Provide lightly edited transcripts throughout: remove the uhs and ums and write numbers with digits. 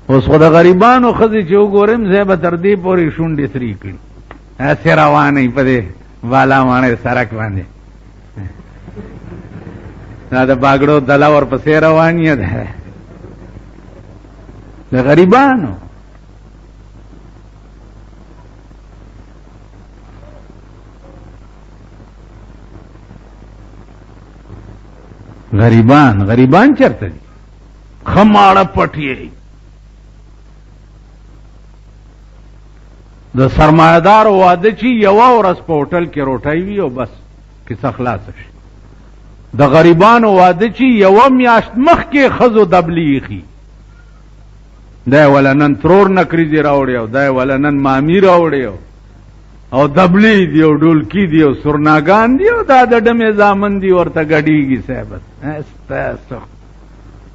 اوس خو د غریبانو ښځې چې وګورم زه به تر دې پورې شونډې سرې کړي هسې روانې په دې بالا ماڼۍ سړک باندې دا د باګړو دله ورپسې روان یې ده د غریبانو. غریبان چرته دي؟ خماړه پټي د سرمایدار واده چې یوه ورځ په هوټل کې روټۍ وي او بس کیسه خلاصه شي. د غریبانو واده چې یوه میاشت مخکې ښځو دبلي ایښي، دی وله نن ترور نکریزې راوړی او دی وله نن مامي راوړی او دبلی دی او ډولکی دی او سرناګان دی او دا د ډمې زامن دی ورته ګډیږي صاحب. ستاسو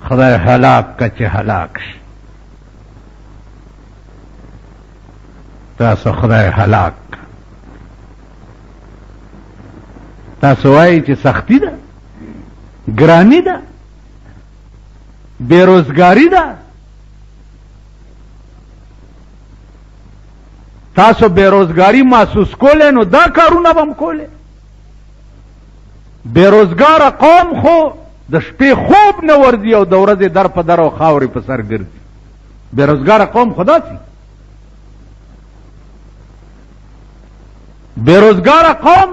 خدای هلاک که چې هلاک شي، تاسو خدای هلاک. تاسو وایي چې سختی ده، ګرانی ده، بیروزګاری ده. تاسو بیروزګاری محسوس کوله نو دا کارونه بم کوله. بیروزګار قوم خو د شپې خوب نه ورځي او د ورځې در په در او خاورې په سر ګرځي. بیروزګار قوم خدا سي. بیروزګار قوم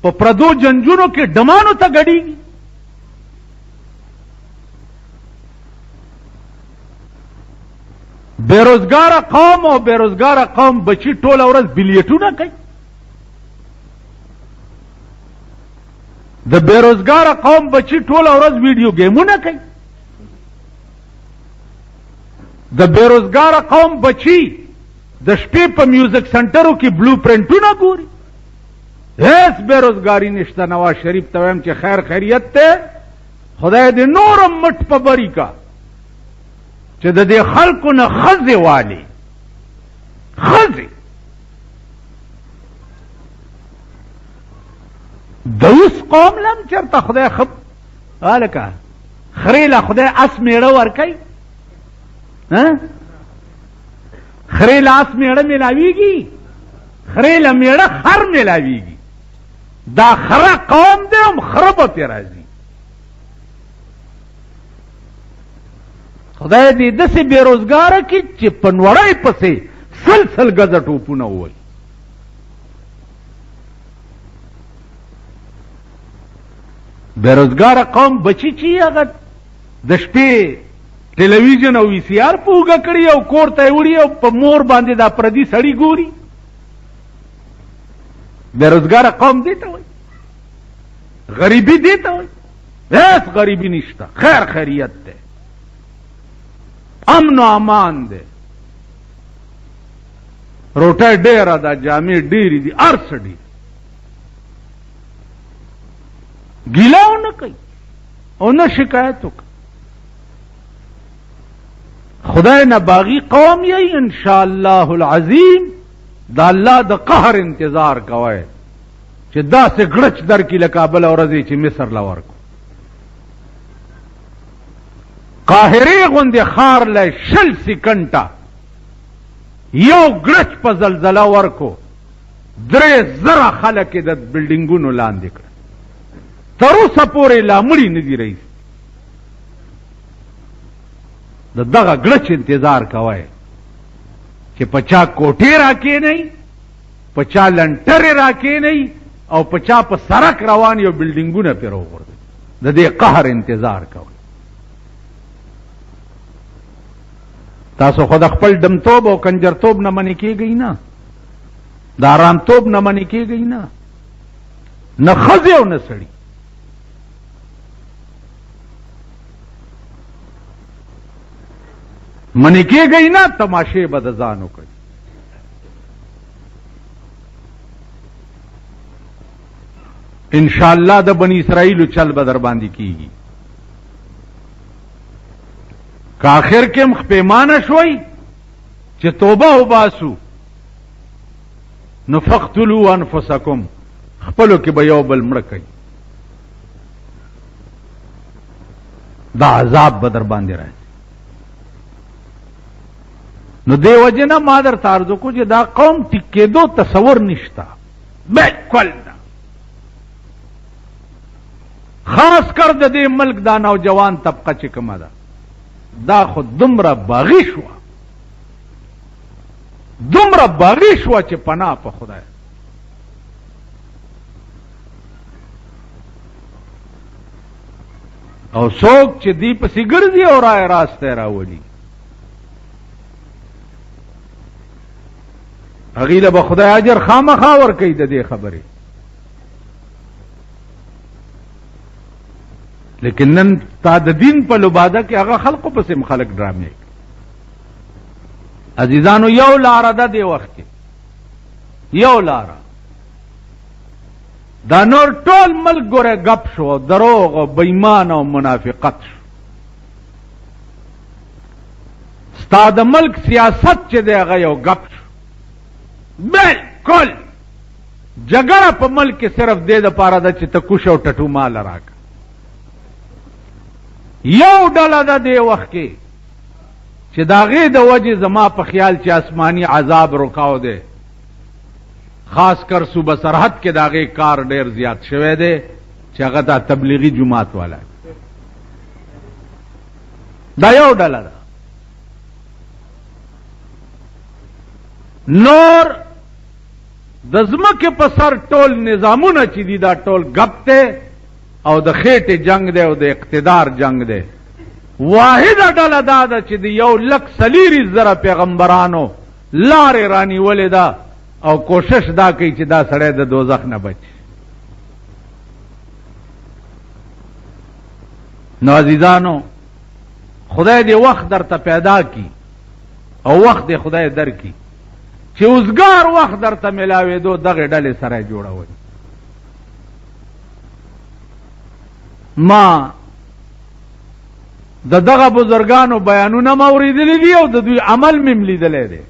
په پردو جنجونو کې ډمانو ته ګډیږي. بیروزګار قوم او بیروزګار قوم بچی ټوله ورځ بلیټونه کوي. د بیروزګار قوم بچی ټوله ورځ ویډیو گیمونه کوي. د بیروزګار قوم بچی د شپې په میوزیک سنټرو کې بلو پرنټونه ګوري. هیڅ بیروزګاری نشته. نواز شریف ته وایم چې خیر خیریت ته خدای دې نورم مټ په بری کا چې د دې خلکو نه ښځې والي ښځې د اوس قوم لم چېرته خدای هلکه خرې له خدای اس میړه ورکوي. خرې له اس میړه میلاویږي، خرې له میړه خر میلاویږي. دا خره قوم دی هم خره به پې راځي. خدای دې داسې بیروزګاره کړي چې په نوړی پسې سل ګزه ټوپونه ووایي. بیروزګاره قوم بچی چې هغه د شپې ټلویزیون او وی سی آر په اوږه کړي او کور ته یې وړي او په مور باندې دا پردي سړي ګوري. بیروزګاره قوم دې ته وایي. غریبي دې ته وایي. هیڅ غریبي نشته. خیر خیریت دی، امن و امان دی، روټۍ ډېره ده، جامې ډېرې دي، هر څه ډېر. ګیله ونه کوي او نه شکایت وکړي. خدای نه باغي قوم یې ان شاء الله العظیم دا الله د قهر انتظار کوئ چې داسې ګړچ درکړي لکه بله ورځ چې مصر له ورکو. قاهرې غوندې ښار له 20 سکنډه یو ګړچ په زلزله ورکو، 3000 خلک یې د بلډینګونو لاندې کړه. تر اوسه پورې لا مړي نه دي رئیس. د دغه ګړچ انتظار کوئ چې په چا کوټې راکېنئ، په چا لنټرې راکېنئ او په چا په سړک روان یو بلډینګونه پرې راوغورځوئ. د دې قهر انتظار کوئ. تاسو خو د خپل ډمتوب او کنجرتوب نه منې کېږئ نه، د آرامتوب نه منې کېږئ نه، نه ښځې او نه سړي. منې کېږئ نه، تماشې به د ځان وکړئ. انشاءالله د بني اسرائیلو چل به در باندې کېږي. که آخر کې هم پیمانه شوي چې توبه وباسو نو فقتلوا انفسکم، خپلو کې به یو بل مړه کوي. دا عذاب به در باندې راځي. نو دی وجنه ما در تارزو کو چې دا قوم ټیکېدو تصور نشتا بالکل نه. خاص کر د دې ملک دا نوجوان طبقه چې کومه ده دا خود دومره باغی شو، دومره باغی شو چې پناه په خدای. او څوک چې دی پسې ګرځي او رای راسته راولي هغې له به خدای اجر خامخا ورکوي د دې خبرې. لیکن نن تا د دین په لباده کې هغه خلقو پسې خلق ډرامې. عزیزانو یو لاره ده دې وخت کې، یو لاره دا نور ټول ملک ګوره گپ شو، دروغ او بېایمان او منافقت شو. ستا د ملک سیاست چې دی هغه یو گپ شو. بالکل جګړه په ملک کې صرف دې دپاره ده چې ته کوش او ټټو مال راکړه. یو ډله ده دې وخت کې چې د هغې د وجې زما په خیال چې آسماني عذاب رکاو دی، خاص کر صوبه سرحد کې د هغې کار ډېر زیات شوی دی چې هغه دا تبلیغي جماعت والا دا یو ډله ده. نور د ځمکې په سر ټول نظامونه چې دي دا ټول ګپ دی او د خېټې جنگ دی او د اقتدار جنگ دی. واحده ډله دا ده چې د 1,40,000 پیغمبرانو لارې رانیولې ده او کوشش دا کوي چې دا سړی د دوزخ نه بچ. نو عزیزانو خدای دې وخت درته پیدا کی او وخت دې خدای در کی چې اوزګار وخت درته ملاوېدو دغه ډلې سره جوړوي. ما د دغه بزرګانو بیانونه ما اوریدلی دي او د دوی عمل مې لیدلی دی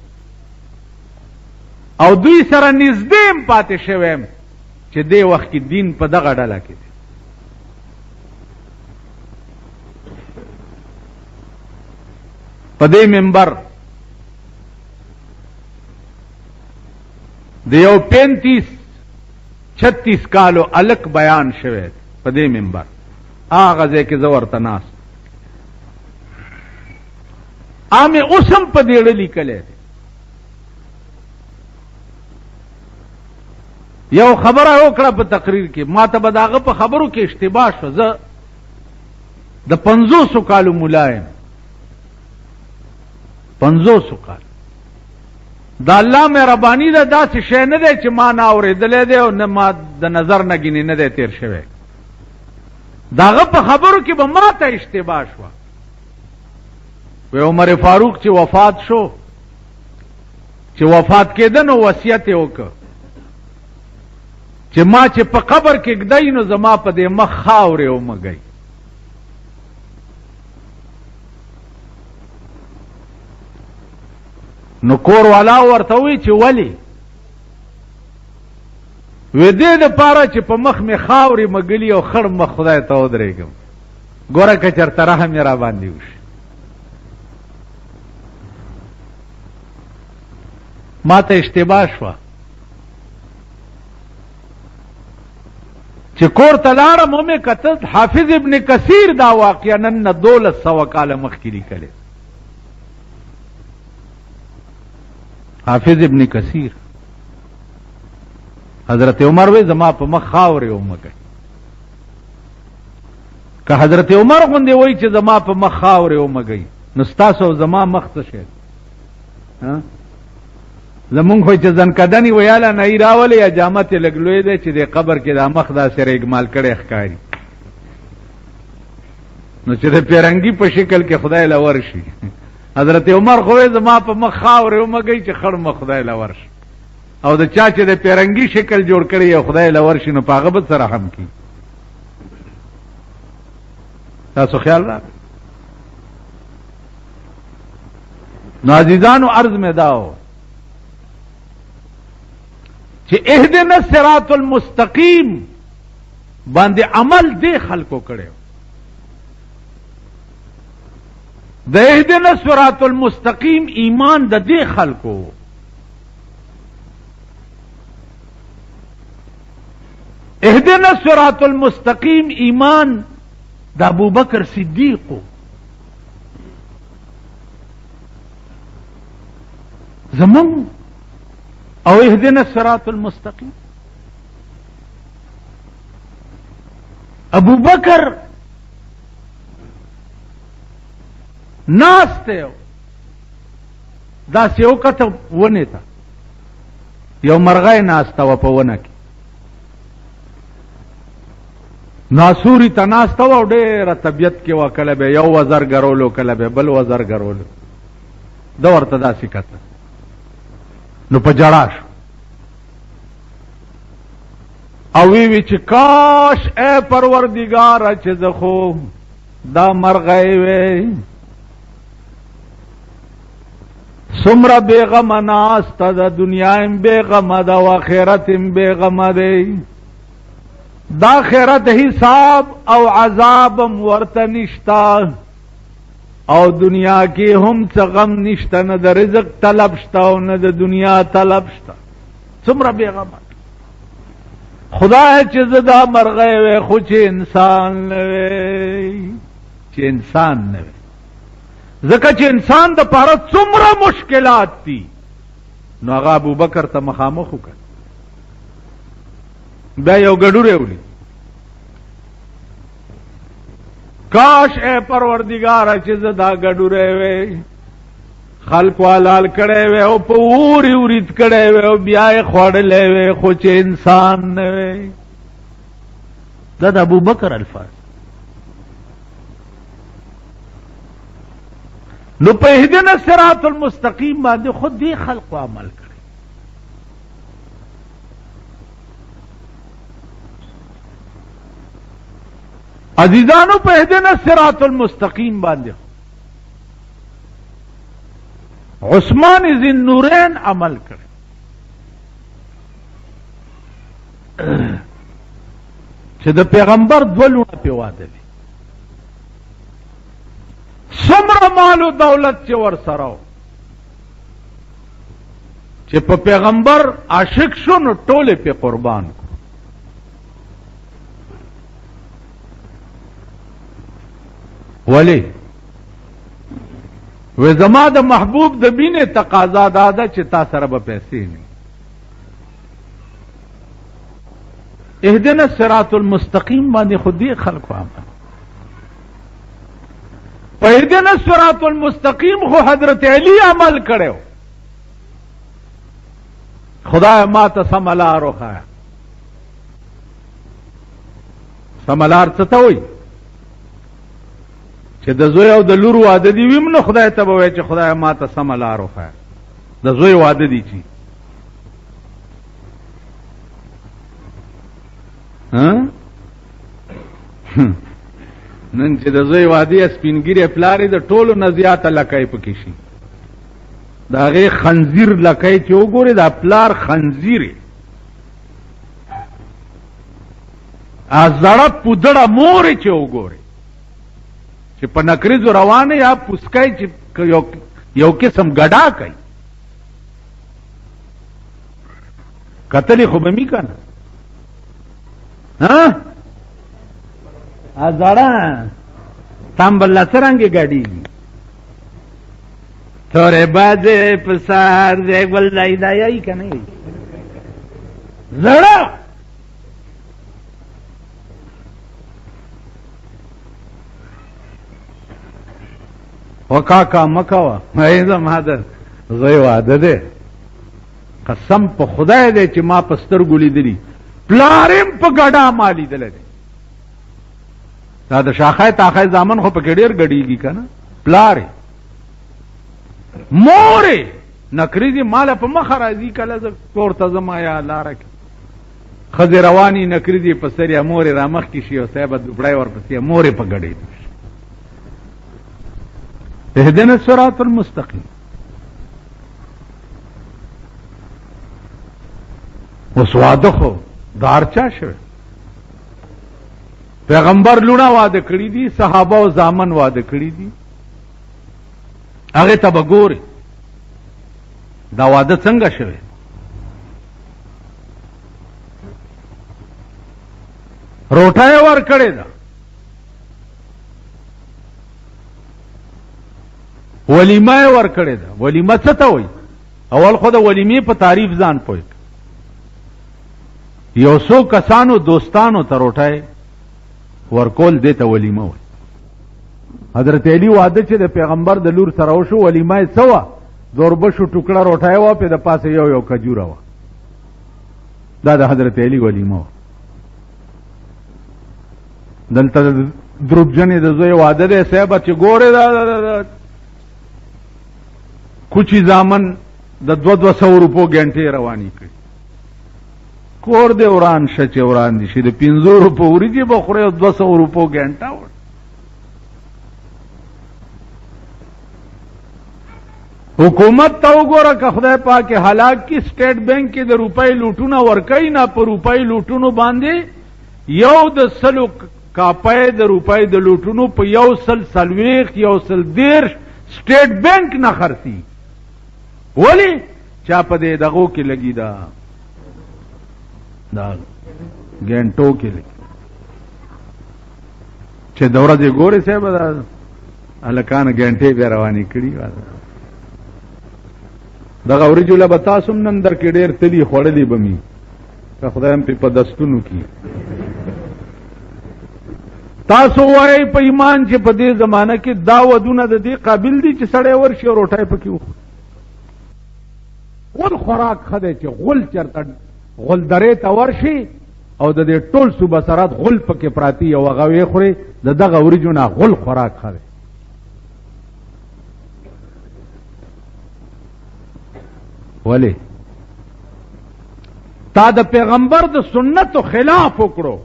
او دوی سره نږدې م پاتې شوی یم چې دې وخت کې دین په دغه ډله کې دی. په دې منبر د یو 35-36 کالو الک بیان شوی په دې منبر هغه ځای کې زه ورته ناست عامې اوس هم په دې اړه لیکلی دی. یو خبره وکړه په تقریر کې ما ته به د هغه په خبرو کې اشتباه شو. زه د 500 کالو ملا یم، 500 کال. دا الله مهرباني ده داسې شی نه دی چې ما نه اورېدلی دی او نه ما د نظر نه ګینې نه دی تیر شوی. د هغه په خبرو کې به ما ته اشتباه شوه. وی عمر فاروق چې وفات شو، چې وفات کېده نو وصیت یې وکړ چې ما چې په قبر کې ږدئ نو زما په دې مخ خاورې ومږئ. نو کور والا ورته وی چې ولې؟ وی دې دپاره چې په مخ مې خاورې مږلي او خړ مخ خدای ته ودرېږم. ګوره که چېرته رحم یې را باندې وشي. ما ته اشتباه شوه چې کور ته لاړم ومې کتل حافظ ابن کثیر دا واقعه نن 1200 کاله مخکې لیکلی. حافظ ابن کثیر حضرت عمر وی زما په مخ خاورې ومږئ. که حضرت عمر غوندې وی چې زما په مخ خاورې ومږئ نو ستاسو او زما مخ څه شی؟ زمونږ خو چې زنکدنې ویاله نه یې راولې یا جامت یې لږ لوی دی چې د قبر کې دا مخ داسې ریګمال کړی ښکاري نو چې د پیرنګي په شکل کې خدای له ورشي. حضرت عمر خو زما په مخ خاورې ومږئ چې خړ مخ خدای له ورشي او د چا چې د پیرنګي شکل جوړ کړی او خدای له ورشي نو په هغه به څه رحم کي. تاسو خیال را نو عزیزانو عرض مې داو چې اهدنا الصراط المستقیم باندې عمل دې خلکو کړو د اهدنا الصراط المستقیم ایمان د دې خلکو اهدنا الصراط المستقیم ایمان د ابوبکر صدیق زمون او اهدنا الصراط المستقیم ابوبکر ناسته دا سیو کته ونه تا یو مرغای ناسته و په ونه کې ناسوری ته ناسته و ډېره طبیعت کې وکړه به یو وزر ګرولو کله به بل وزر ګرولو دا ورته داسې کته نو په جړا شو او وی چې کاش اے پروردگار چې زه خو دا مرغی وی سمره بیغم ناسته د دنیا ام بیغم ده و آخرت ام بیغم ده دا آخرت حساب او عذابم ورته نشتا او دنیا کې هم څه غم نشته نه د رزق طلب شته او نه د دنیا طلب شته سمره بیغم خدای چې زه دا مرغی وی خو چې انسان نه وی چې انسان نه وی ځکه چې انسان د پاره څومره مشکلات دي نو هغه ابوبکر ته مخامخ وکړ بیا یو ګډوری ولي کاش اے پروردگار چې زه دا ګډوری وی خلقو حلال کړی وی او په اوري ورید کړی وی او بیا یې خوړلی وی خو چې انسان نه وی دا د ابوبکر الفاظ نو په اهدنا الصراط المستقیم باندې خود دې خلقو عمل کړي عزیزانو په اهدنا الصراط المستقیم باندې عثمان ذی النورین عمل کړي چې د پیغمبر دوه لونه په واده دي څومره مال او دولت چې ور سره چې په پیغمبر عاشق شو نو ټوله په قربان کو ولی و زما د محبوب د بینه تقاضا داده چې تا سره به پیسې نه اهدنا الصراط المستقیم باندې خودی خلق عمل اهدنا الصراط المستقیم خو حضرت علی عمل کړو خدای ما ته سملار وخایا سملار څه ته وایي چې د زوی او د لور واده دی ویم نو خدای ته به وایي چې خدای ما ته سمه لار وښیه د زوی واده دی چې نن چې د زوی واده سپینګیری پلاری د ټولو نه زیاته لکۍ پکې شي د هغې خنزیر لکۍ چې وګورې دا پلار خنزیرې زړه پودړه مورې چې وګورې چې په نکریزو روانه یا پوسکای چې یو قسم ګډا کوي قتل خو به می کنه ها ازړه تام بل څنګه ګډي تورې بازه پسار دې ګل دای دای کنه زړه وکاکا مکوا ایزم هذا زوی واده ده قسم په خدای دې چې ما پستر ګولې دي پلارم په ګډا مالی دله دا د شاخه تاخه زامن خو په ډېر ګډیږي کنه پلار مورې نکریزي مال په مخ راځي کله ز کوړه زما یا لار کې خزر رواني نکریزي په سریه مورې را مخ کې شي او صاحب دبړای ورپسې مورې په ګډې اهدنا الصراط المستقیم اوس واده خو دار چا شوه پیغمبر لونه واده کړی دي صحابه او زامن واده کړی دي هغه ته به ګوري دا واده څنګه شوی. روټۍ ور کړې ده، ولیمه ور کړې ده. ولیمه څه ته وایي؟ اول خو د ولیمې په تعریف ځان پوه. یو څو کسانو دوستانو ته روټۍ ورکول دې ته ولیمه وایي. حضرت علی واده چې د پیغمبر د لور سره وشو، ولیمه یې څه وه؟ دوربشو ټوکړه روټۍ وه، په د پاسه یو یو کجوره وه. دا د حضرت علی ولیمه وه. دلته دروبجنې د زوی واده دی صاحبه چې ګورې دا کوچی زامن د 200 روپو ګنټې روانې کړي. کور دې وران شه چې وران دي شي، د 50 روپو وریجې به خورې او 200 روپو ګنټه وړ. حکومت ته وګوره که خدای پاک هلاک کی، سټیټ بینک کې د روپۍ لوټونه ورکوي نه، په روپۍ لوټونو باندې یو د سلو کاپۍ د روپۍ د لوټونو په 140 140 سټیټ بینک نه خرڅي. ولی چا په دې دغو کې لګي دا ګنټو کې لګي چې دوره دې ګوري صاحب دا الکان ګنټې به روانې کړي. دغه ورجوله به تاسو نن در کې ډېر تلی خوړلې بمی که خدای هم په دستونو کې. تاسو وایي په ایمان چې په دې زمانہ کې دا ودونه د دې قابل دي چې سړی ورشي او روټۍ پکې وخوري. غول خوراک خدای چې غول چرته غول درې ته ورشي او د دې ټول صوبه سرات غول پکې پراتی او هغه وی خوري، د دغه ورجونه غول خوراک خدای. ولی تا د پیغمبر د سنت خلاف وکړو.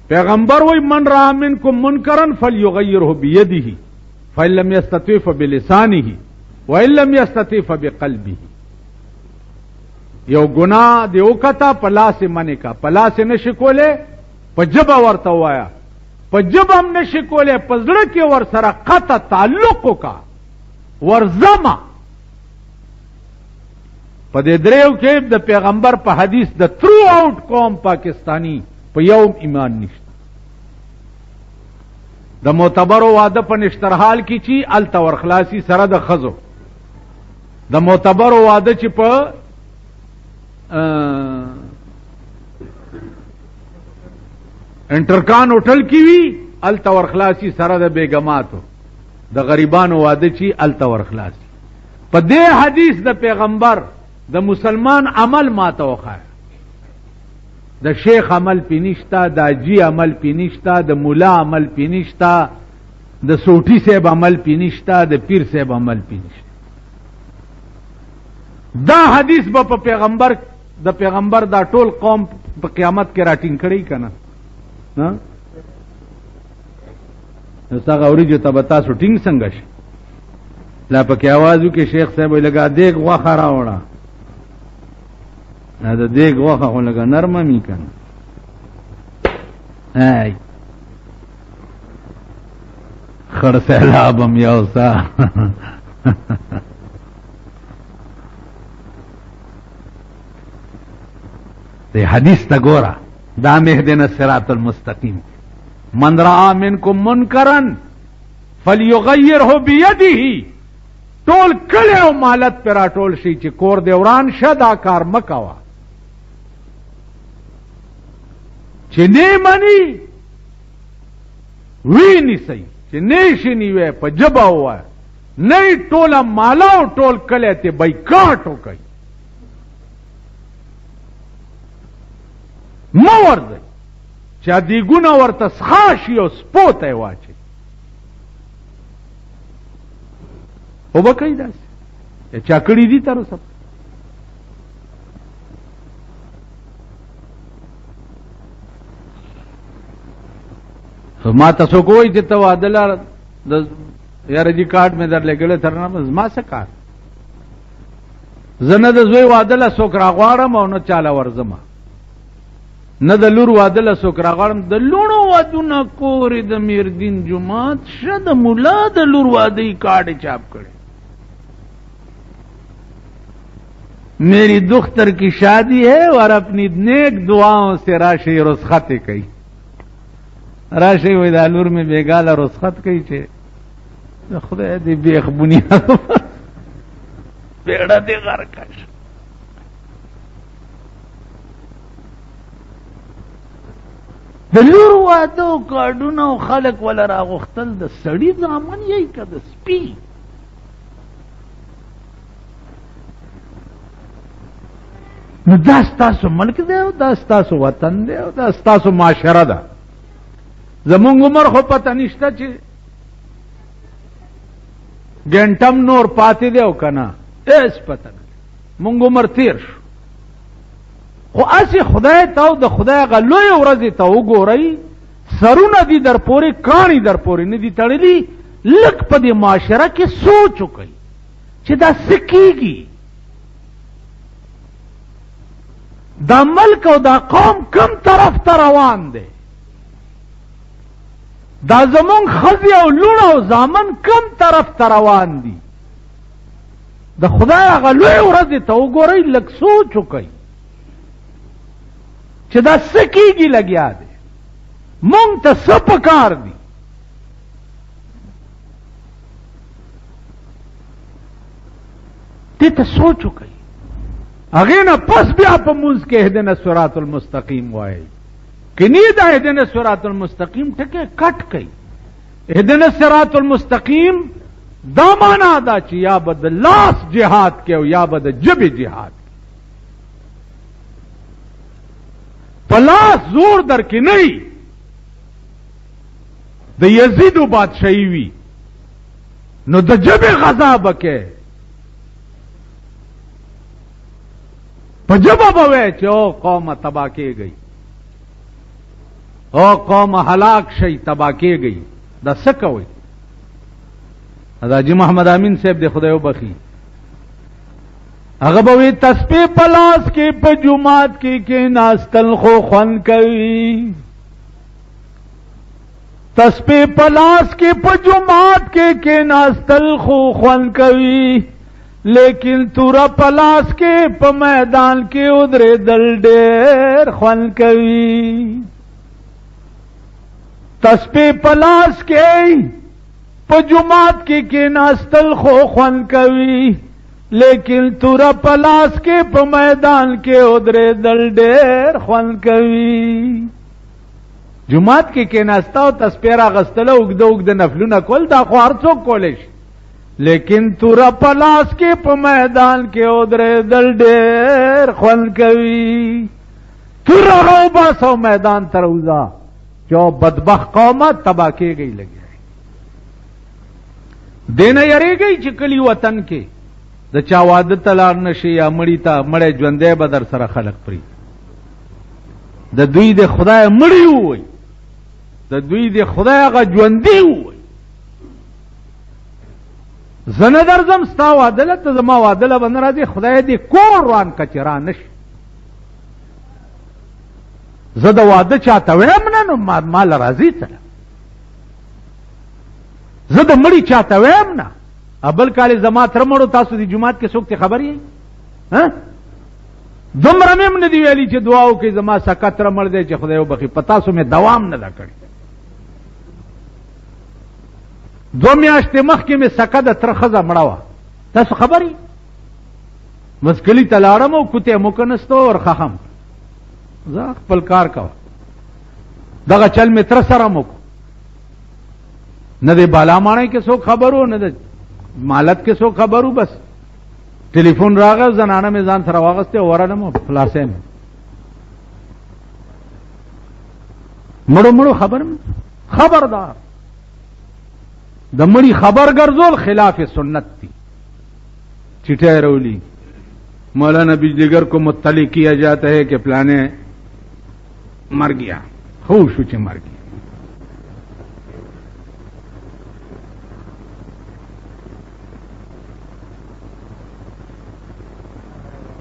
پیغمبر وی من را منکم منکرا فلیغیره بیده فإن لم یستطع فبلسانه وإن لم یستطع فبقلبه. یو گناہ دی وکتا پلاس منی کا، پلاس نشی کولے پا جبا ورتا وایا، پا جبا هم نشی کولے پا زڑکی ور سر قطع تعلقو کا ورزما. پا دی دریو که د پیغمبر پا حدیث د ترو آؤٹ قوم پاکستانی پا یوم ایمان نشت. د معتبر واده په نشترحال کی چی التا ورخلاصی سره د خزو. د معتبر واده چې په انټرکان هوټل کی وی التا ورخلاصی سره د بیگماتو. د غریبانو واده چی التا ورخلاصی. په دې حدیث د پیغمبر د مسلمان عمل ما توخا، د شیخ عمل پینشتا، د اجی عمل پینشتا، د مولا عمل پینشتا، د سوټی صاحب عمل پینشتا، د پیر صاحب عمل پینشتا. دا حدیث به په پیغمبر د پیغمبر دا ټول قوم په قیامت کې راټینګ کړي کنه ها. نو څنګه اوريجو ته به تاسو ټینګ څنګه شي؟ لا پکې आवाज وکي شیخ صاحب لګا دیګ غوخه راوړه، دا دیګ غوخه خو لګا نرمه می کنه. ای خر سیلابم یوسا دی حدیث تا گورا دا مهدنا الصراط المستقیم. من رأى منکم منکرا فلیغیره بیده. ټول کله او مالت پر ټول شي چې کور دیوران شدا کار مکوا. چې نه منی ویني سي چې نه شي نیوه په جبا وای نه ټوله مالا او ټول کله ته بایکاټ وکي. مو ورځي چې دی ګونه ورته خاصي او سپوته واچي او بکای داس چا کړی دي تر اوسه. ما تاسو کوی چې ته وادلار د یا رجی کارت مې در لګل تر نه ما څه کار زنه د زوی وادله سوک راغواړم او نه چاله ورزما نه د لور واده له څوک راغړم د لوڼو وادونه کورې د میردین جماعت شه د ملا د لور واده یې کارډ چاپ کړي میری دختر کی شادی ہے اور اپنی نیک دعاؤں سے راشی رسخت کئی راشی وی دا لور میں بیگالا رسخت کئی چھے خدای دی بیخ بنیاد بیڑا دی غرکش د لور واده کارډونه او خلک ولا راغختل د سړي ځامن یې که د سپي نو دا ستاسو ملک دی او دا ستاسو وطن دی او دا ستاسو معاشره ده زمونږ عمر خو پته نشته چې ګنټم نور پاتې دی او که نه هېڅ پته نه مونږ عمر تیر شو خو اسی خدای ته او د خدای هغه لویې ورځې ته وګورئ سرونه دي در پورې کاڼي در پورې نه دي تړلي لږ په دې معاشره کې سوچ وکئ چې دا څه کېږي دا ملک او دا قوم کم طرف ته روان دی دا زمونږ ښځې او لوڼ او زامن کم طرف ته روان دي د خدای هغه لویې ورځې ته وګورئ لږ سوچ وکئ چې دا څه کېږي لګیا دی مونږ ته څه پکار دي دې ته سوچ وکئ هغې نه پس بیا په مونځ کې اهدنا الصراط المستقیم وایي که نه دا اهدنا الصراط المستقیم ټکی کټ کئ اهدنا الصراط المستقیم دا معنا دا چې یا به د لاس جهاد کې او یا به د ژبې جهاد پلاس زور در کې نه د یزیدو بادشاہي وي نو د ژبې غذا به کې په ژبه به وی چې او قومه تباه کېږئ او قومه هلاک شئ تباه کېږئ دا څه کوئ دا حاجي محمد امین صاحب دې خدای وبخي هغه به وی تسبیح پلاس کې په جمعات کې کېناستل خو خوند کوي تسبیح پلاس کې په جمعات کې کېناستل خو خوند کوي لیکن تورا پلاس کې په میدان کې ودرېدل ډېر خوند کوي تسبیح پلاس کې په جمعات کې کېناستل خو خوند کوي لیکن تورا پلاس کې په میدان کې ودرېدل ډېر خوند کوي جمعات کې کېناستا او تسبیح راغستله اوږده اوږده نفلونه کول دا خو هر څوک کولی شي لیکن تورا پلاس کې په میدان کې ودرېدل ډېر خوند کوي تورا راوباسه میدان ته راوځه چې بدبخت قومه تباه کېږئ لګیا دې نه یریږئ چې کلي وطن کې د چا واده ته لاړ نشي یا مړی ته مړی ژوندی به در سره خلق پرې د دوی د خدای مړی ووایي د دوی د خدای هغه ژوندي ووایي زه نه درځم ستا واده له ته زما واده له به نه راځې خدای دې کور روان که چې را نشي زه د واده چاته ویم نه نو ما له راځي سره زه د مړي چاته ویم نه ابل کال زما تر مړو تاسو دی جمعات کې څوک ته خبر یې دومره مې هم نه دی ویلي چې دعا وکړئ زما سکه تر مړ دی چې خدای وبخي په تاسو مې دوام نه ده کړی 2 میاشتې مخکې مې سکه د تره ښځه مړه وه تاسو خبر یې مسکلي ته لاړم او کوتې مو کنستو ورخښم زه خپل کار کوه دغه چل مې تره سره مو نه دی بالا ماڼۍ کې څوک خبر و نه د مالت کې څوک خبر و بس ټلیفون راغی زنانه مې ځان سره واغستې ورنم خلاصې مې مړو خبردار د مړي خبر ګرځول خلاف سنت تھی چٹھے رولی مولانا بجلیگر کو مطلع کیا جاتا ہے کہ پلانے مر گیا خوش ہوچے مر گیا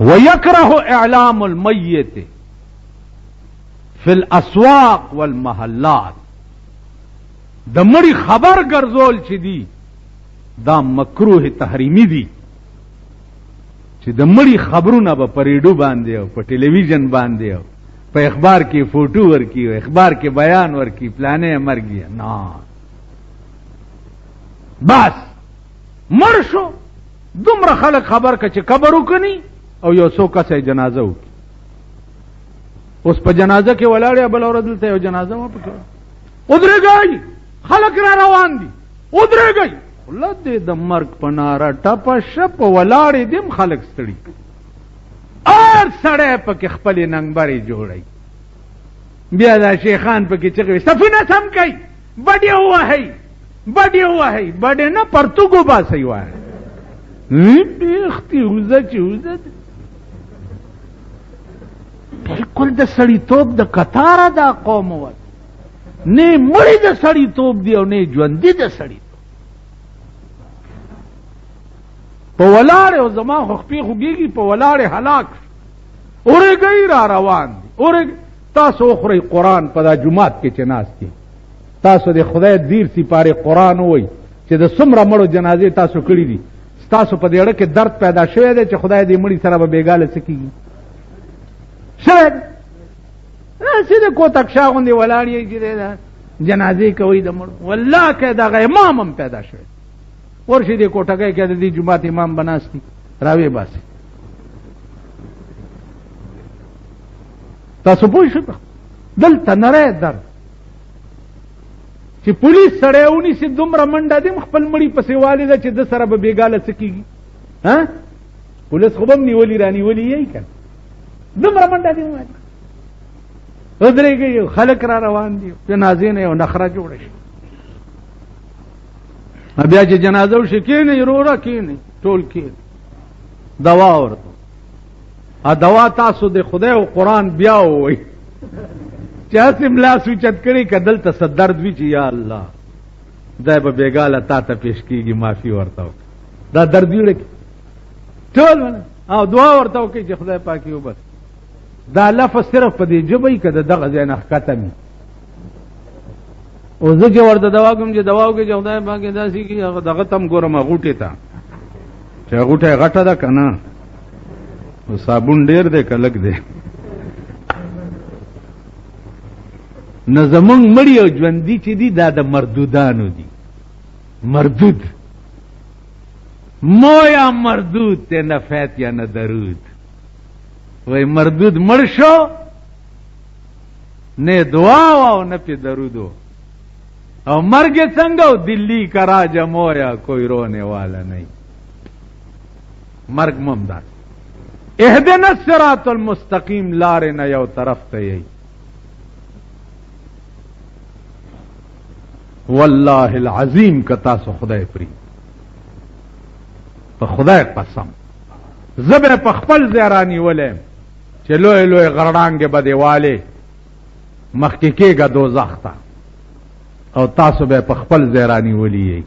وَيَكْرَهُ إِعْلَامُ الْمَيِّتِ فی الاسواق والمحلات د مړي خبر ګرځول چې دي دا مکروه تحریمی دي چې د مړي خبرونه به په ریډیو باندې او په ټلویزیون باندې او په اخبار کې فوټو ورکی او اخبار کې بیان ورکی پلانې مرګي نه بس مړ شو دومره خلک خبر که چې قبر وکني او یو څو کسه جنازه وکړي اوس په جنازه کې ولاړې بل ورځ دلته یو جنازه و پکې ودرېږئ خلک را روان دي ودرېږئ الله دې د مرګ په ناره ټپه شپ ولاړې دیم خلک ستړي ار سړی پکې خپلې ننګبرې جوړئ بیا دا شیخان پکې چغې صفونه سم کوي بډې ووهئ بډې ووهئ بډې نه پرتوګ وباسئ وایي بیختی اوزه چې اوزه بالکل د سړیتوب د قطاره دا قوم وت نه مړی د سړیتوب دی او نه ژوندي د سړیتوب په ولاړې او زما خو خپې خوږېږي په ولاړې هلاک اورېږئ را روان دي اورېږئ تاسو وخورئ قرآن په دا جومات کې چې ناست دي تاسو د خدای دیر سپارې قرآن ووئ چې د څومره مړو جنازې تاسو کړي دي تاسو په دې اړه کې درد پیدا شوی دی چې خدای دې مړي سره به بیګاله څه کېږي شاید سیده کوتک شا غوندې ولاړ یې چې جنازې کوي د مړو والله که دغه امام هم پیدا شوی ورشي دې کوټګۍ کې د دې جومات امام بناستي راوی باسي تاسو پوه شئ دلته نری درد چې پولیس سړی ونیسي دومره منډه دیم خپل مړي پسې والې ده چې د سره به بېګاله څه کېږي پولیس خو به هم نیولي را نیولي یې که دومره منډه دیم ودرېږئ خلک را روان دي جنازې نه یو نخره جوړه شي بیا چې جنازه وشي کښېنئ وروره کښېنئ ټول کښېنئ دوا ورته دوا تاسو د خدای او قرآن بیا ووئ چې هسې ملا سوچت کړي که دلته څه درد وي چې یا الله دی به بېګاله تا ته پیش کېږي معافي ورته وکړه دا درد ویړه کړي ټول او دعا ورته وکړي چې خدای پاک یې وبس دا لفظ صرف په دې ژبه وي که د دغه ځای نه ښکته وي او زه چې ورته دوا کوم چې دوا وکړي چې خدای پاک یې داسې کړي هغه دغه ته هم ګورم غوټې ته چې غوټه یې غټه ده که نه صابون ډېر دی که لږ دی نه زمونږ مړي او ژوندي چې دي دا د مردودانو دي مردود مو یا مردود ته نه فیت یا نه درود وای مردود مړ شو نه دعا او نه پی درودو او مرګ څنګه او دلی کرا جمو یا کوئی رونے والا نہیں مرګ ممداد اهدنا الصراط المستقیم لارې نه یو طرف ته یې والله العظیم که تاسو خدای پری په خدای قسم زبر په خپل زیرانی ولې چې لوی لوی غرډانګې به دیواله مخکې کېږه دوزخ ته او تاسو به په خپل زیرانی ولی